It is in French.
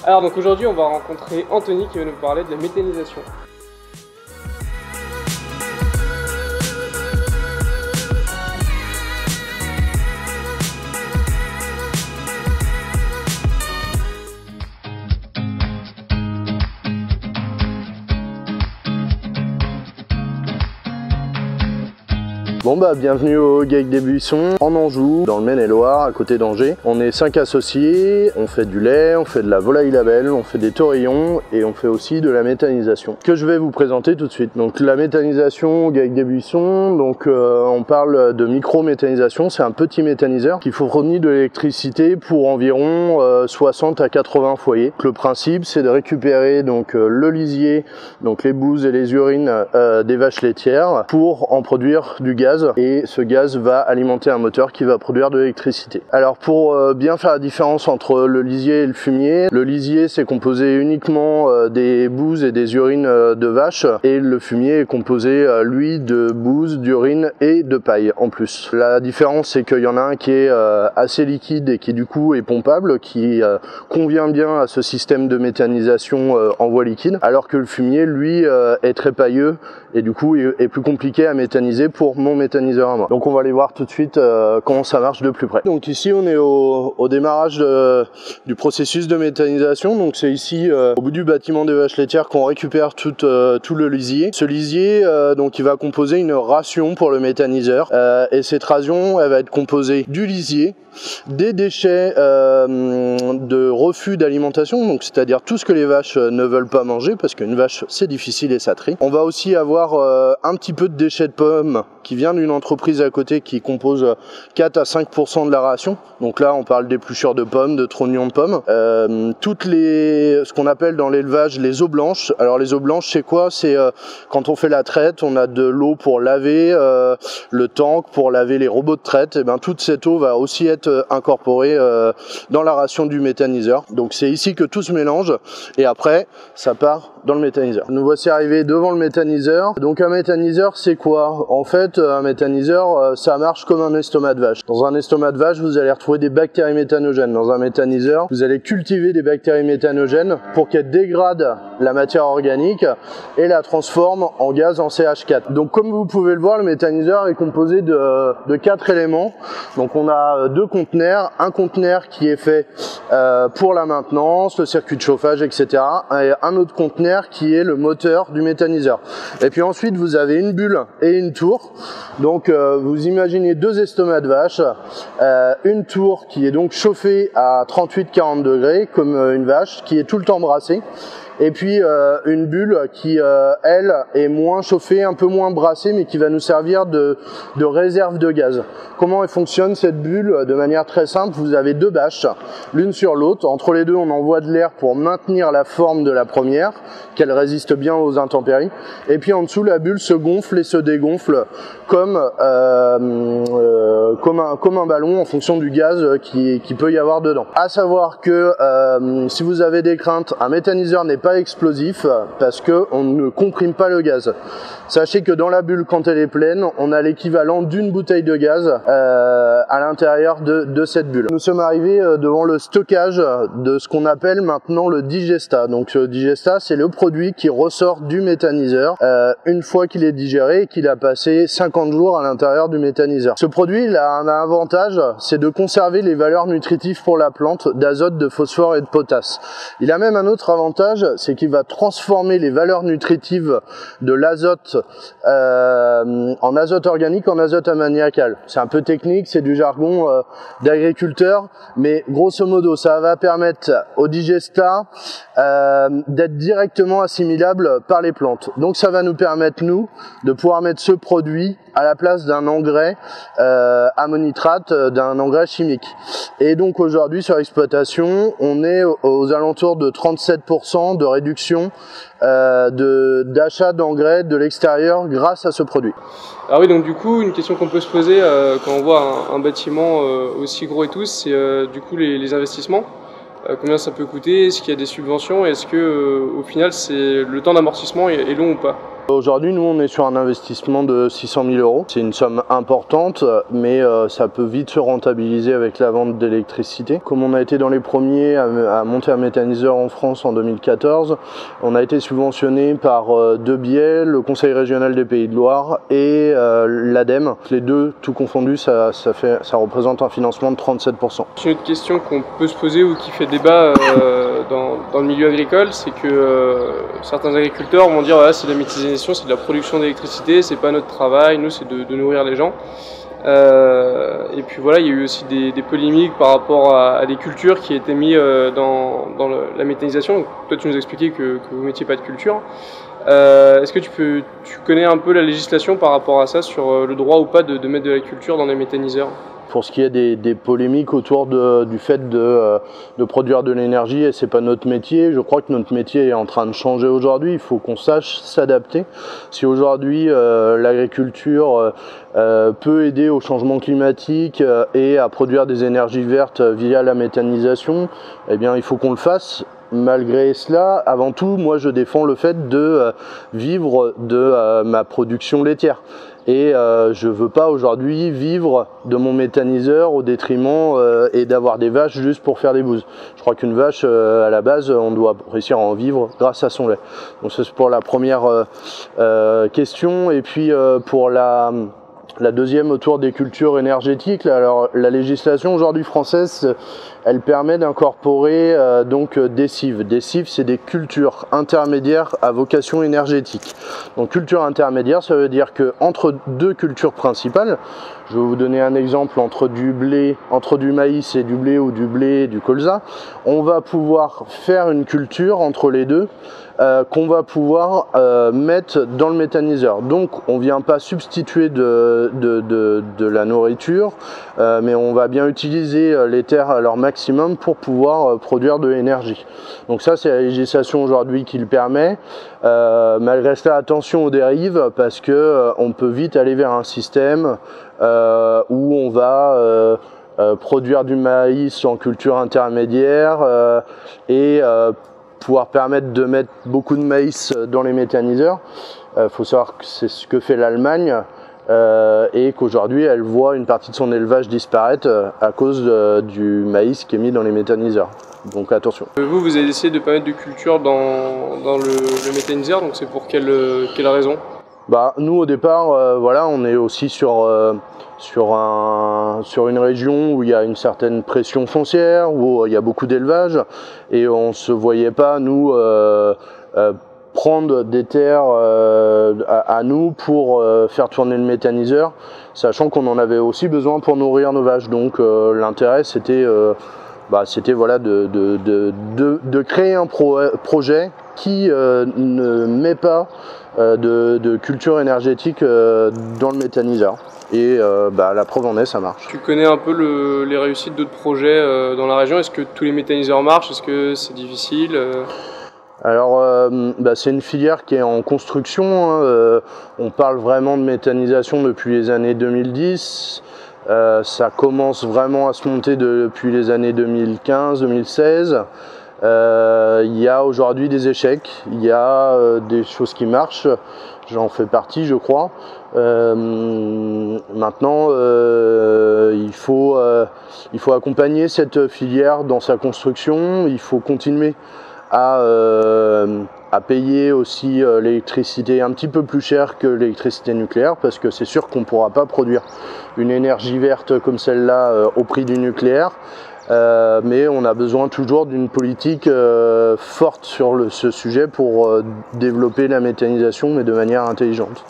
Alors donc aujourd'hui on va rencontrer Anthony qui va nous parler de la méthanisation. Bon bienvenue au GAEC des Buissons, en Anjou, dans le Maine-et-Loire, à côté d'Angers. On est 5 associés, on fait du lait, on fait de la volaille label, on fait des taurillons et on fait aussi de la méthanisation, que je vais vous présenter tout de suite. Donc la méthanisation au GAEC des Buissons, donc on parle de micro-méthanisation, c'est un petit méthaniseur qui fournit de l'électricité pour environ 60 à 80 foyers. Donc, le principe c'est de récupérer donc le lisier, donc les bouses et les urines des vaches laitières pour en produire du gaz. Et ce gaz va alimenter un moteur qui va produire de l'électricité. Alors pour bien faire la différence entre le lisier et le fumier, le lisier c'est composé uniquement des bouses et des urines de vache et le fumier est composé lui de bouses, d'urine et de paille en plus. La différence c'est qu'il y en a un qui est assez liquide et qui du coup est pompable, qui convient bien à ce système de méthanisation en voie liquide, alors que le fumier lui est très pailleux et du coup est plus compliqué à méthaniser pour mon méthaniseur à moi. Donc on va aller voir tout de suite comment ça marche de plus près. Donc ici on est au démarrage du processus de méthanisation. Donc c'est ici au bout du bâtiment des vaches laitières qu'on récupère tout le lisier. Ce lisier donc il va composer une ration pour le méthaniseur et cette ration elle va être composée du lisier, des déchets de refus d'alimentation, donc c'est-à-dire tout ce que les vaches ne veulent pas manger parce qu'une vache c'est difficile et ça trie. On va aussi avoir un petit peu de déchets de pommes qui vient d'une entreprise à côté qui compose 4 à 5% de la ration. Donc là on parle d'épluchures de pommes, de trognons de pommes, ce qu'on appelle dans l'élevage les eaux blanches. Alors les eaux blanches c'est quoi? C'est quand on fait la traite, on a de l'eau pour laver le tank, pour laver les robots de traite, et bien toute cette eau va aussi être incorporée dans la ration du méthaniseur. Donc c'est ici que tout se mélange et après ça part dans le méthaniseur. Nous voici arrivés devant le méthaniseur. Donc un méthaniseur c'est quoi? En fait un méthaniseur ça marche comme un estomac de vache. Dans un estomac de vache vous allez retrouver des bactéries méthanogènes. Dans un méthaniseur vous allez cultiver des bactéries méthanogènes pour qu'elles dégradent la matière organique et la transforment en gaz en CH4. Donc comme vous pouvez le voir, le méthaniseur est composé de 4 éléments. Donc on a 2 conteneurs, un conteneur qui est fait pour la maintenance, le circuit de chauffage, etc. et un autre conteneur qui est le moteur du méthaniseur. Et puis ensuite vous avez une bulle et une tour. Donc vous imaginez 2 estomacs de vache, une tour qui est donc chauffée à 38-40 degrés comme une vache, qui est tout le temps brassée. Et puis une bulle qui, elle, est moins chauffée, un peu moins brassée, mais qui va nous servir de réserve de gaz. Comment elle fonctionne cette bulle? De manière très simple, vous avez 2 bâches, l'une sur l'autre. Entre les deux, on envoie de l'air pour maintenir la forme de la première, qu'elle résiste bien aux intempéries. Et puis en dessous, la bulle se gonfle et se dégonfle comme un ballon en fonction du gaz qui peut y avoir dedans. À savoir que si vous avez des craintes, un méthaniseur n'est pas explosif parce qu'on ne comprime pas le gaz. Sachez que dans la bulle, quand elle est pleine, on a l'équivalent d'une bouteille de gaz à l'intérieur de cette bulle. Nous sommes arrivés devant le stockage de ce qu'on appelle maintenant le digestat. Donc ce digestat, c'est le produit qui ressort du méthaniseur une fois qu'il est digéré et qu'il a passé 50 jours à l'intérieur du méthaniseur. Ce produit, il a un avantage, c'est de conserver les valeurs nutritives pour la plante d'azote, de phosphore et de potasse. Il a même un autre avantage, c'est qu'il va transformer les valeurs nutritives de l'azote en azote organique, en azote ammoniacal. C'est un peu technique, c'est du jargon d'agriculteur, mais grosso modo, ça va permettre au digestat d'être directement assimilable par les plantes. Donc ça va nous permettre, nous, de pouvoir mettre ce produit à la place d'un engrais ammonitrate, d'un engrais chimique. Et donc aujourd'hui sur l'exploitation, on est aux alentours de 37% de réduction d'achat d'engrais de l'extérieur grâce à ce produit. Alors oui, donc du coup, une question qu'on peut se poser quand on voit un bâtiment aussi gros et tout, c'est du coup les investissements. Combien ça peut coûter? Est-ce qu'il y a des subventions? Est-ce que au final, le temps d'amortissement est long ou pas? Aujourd'hui, nous, on est sur un investissement de 600 000 €. C'est une somme importante, mais ça peut vite se rentabiliser avec la vente d'électricité. Comme on a été dans les premiers à monter un méthaniseur en France en 2014, on a été subventionné par deux biais, le Conseil régional des Pays de Loire et l'ADEME. Les deux, tout confondu, ça représente un financement de 37%. Une autre question qu'on peut se poser ou qui fait débat dans le milieu agricole, c'est que certains agriculteurs vont dire voilà, c'est de la méthanisation, c'est de la production d'électricité, c'est pas notre travail, nous c'est de nourrir les gens. Et puis voilà, il y a eu aussi des polémiques par rapport à des cultures qui étaient mises dans la méthanisation. Donc, toi tu nous expliquais que vous ne mettiez pas de culture. Est-ce que tu connais un peu la législation par rapport à ça sur le droit ou pas de mettre de la culture dans les méthaniseurs? Pour ce qui est des polémiques autour du fait de produire de l'énergie, et c'est pas notre métier, je crois que notre métier est en train de changer aujourd'hui, il faut qu'on sache s'adapter. Si aujourd'hui l'agriculture peut aider au changement climatique et à produire des énergies vertes via la méthanisation, eh bien il faut qu'on le fasse. Malgré cela, avant tout, moi je défends le fait de vivre de ma production laitière. Et je ne veux pas aujourd'hui vivre de mon méthaniseur au détriment et d'avoir des vaches juste pour faire des bouses. Je crois qu'une vache, à la base, on doit réussir à en vivre grâce à son lait. Donc ça c'est pour la première question. Et puis pour la deuxième autour des cultures énergétiques, alors la législation aujourd'hui française, elle permet d'incorporer donc des CIV. Des CIV, c'est des cultures intermédiaires à vocation énergétique. Donc culture intermédiaire, ça veut dire que entre deux cultures principales, je vais vous donner un exemple entre du maïs et du blé ou du blé et du colza, on va pouvoir faire une culture entre les deux qu'on va pouvoir mettre dans le méthaniseur. Donc on ne vient pas substituer de la nourriture, mais on va bien utiliser les terres à leur maximum pour pouvoir produire de l'énergie. Donc ça c'est la législation aujourd'hui qui le permet. Malgré cela, attention aux dérives parce que on peut vite aller vers un système où on va produire du maïs en culture intermédiaire et pouvoir permettre de mettre beaucoup de maïs dans les méthaniseurs. Faut savoir que c'est ce que fait l'Allemagne et qu'aujourd'hui elle voit une partie de son élevage disparaître à cause du maïs qui est mis dans les méthaniseurs. Donc attention. Vous avez essayé de ne pas mettre de culture dans le méthaniseur, donc c'est pour quelle raison? Bah, nous au départ, voilà, on est aussi sur une région où il y a une certaine pression foncière, où il y a beaucoup d'élevage, et on ne se voyait pas, nous, prendre des terres à nous pour faire tourner le méthaniseur, sachant qu'on en avait aussi besoin pour nourrir nos vaches. Donc l'intérêt c'était voilà, de créer un projet qui ne met pas de culture énergétique dans le méthaniseur. Et la preuve en est, ça marche. Tu connais un peu les réussites d'autres projets dans la région? Est-ce que tous les méthaniseurs marchent? Est-ce que c'est difficile? Alors, c'est une filière qui est en construction, hein. On parle vraiment de méthanisation depuis les années 2010. Ça commence vraiment à se monter depuis les années 2015-2016. Il y a aujourd'hui des échecs, il y a des choses qui marchent, j'en fais partie je crois. Maintenant il faut accompagner cette filière dans sa construction, il faut continuer à payer aussi l'électricité un petit peu plus cher que l'électricité nucléaire, parce que c'est sûr qu'on ne pourra pas produire une énergie verte comme celle-là au prix du nucléaire. Mais on a besoin toujours d'une politique forte sur ce sujet pour développer la méthanisation, mais de manière intelligente.